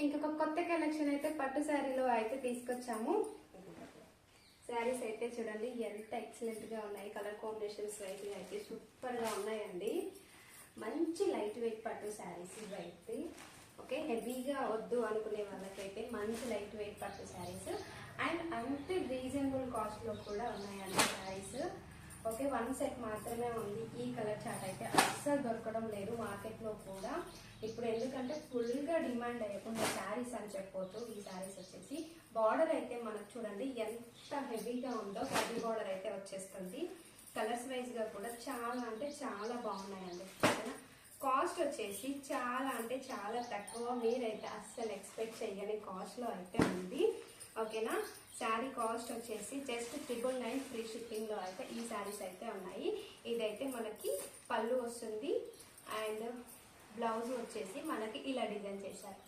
ఇంకొక కొత్త కలెక్షన్ అయితే పట్టు శారీలో అయితే తీసుకొచ్చాము. శారీస్ అయితే చూడండి ఎంత ఎక్సలెంట్ గా ఉన్నాయి. కలర్ కాంబినేషన్స్ అయితే సూపర్ గా ఉన్నాయండి. మంచి లైట్ వెయిట్ పట్టు శారీస్ ఇవైతే. ఓకే, హెవీగా వద్దు అనుకునే వాళ్ళకైతే మంచి లైట్ వెయిట్ పట్టు శారీస్ అండ్ అంతే రీజనబుల్ కాస్ట్ లో కూడా ఉన్నాయండి శారీస్. ఓకే, 1 సెట్ మాత్రమే ఉంది. ఈ కలర్ చార్ట్ అయితే అస్సలు దొరకడం లేదు మార్కెట్ లో కూడా ఇప్పుడు. ఎందుకంటే ఫుల్ గా డిమాండ్ అయ్యకుండా శారీస్ అని చెప్పొచ్చు. ఈ శారీస్ వచ్చేసి బార్డర్ అయితే మనకు చూడండి ఎంత హెవీగా ఉందో. హెవీ బార్డర్ అయితే వచ్చేస్తుంది. కలర్స్ వైజ్ గా కూడా చాలా అంటే చాలా బాగున్నాయండి. ఓకేనా, కాస్ట్ వచ్చేసి చాలా అంటే చాలా తక్కువ. మీరైతే అస్సలు ఎక్స్పెక్ట్ చేయని కాస్ట్ లో అయితే ఉంది. ఓకేనా, శారీ కాస్ట్ వచ్చేసి జస్ట్ 999 ఫ్రీ షిప్పింగ్ లో అయితే ఈ శారీస్ అయితే ఉన్నాయి. ఇదైతే మనకి పళ్ళు వస్తుంది అండ్ బ్లౌజ్ వచ్చేసి మనకి ఇలా డిజైన్ చేశారు.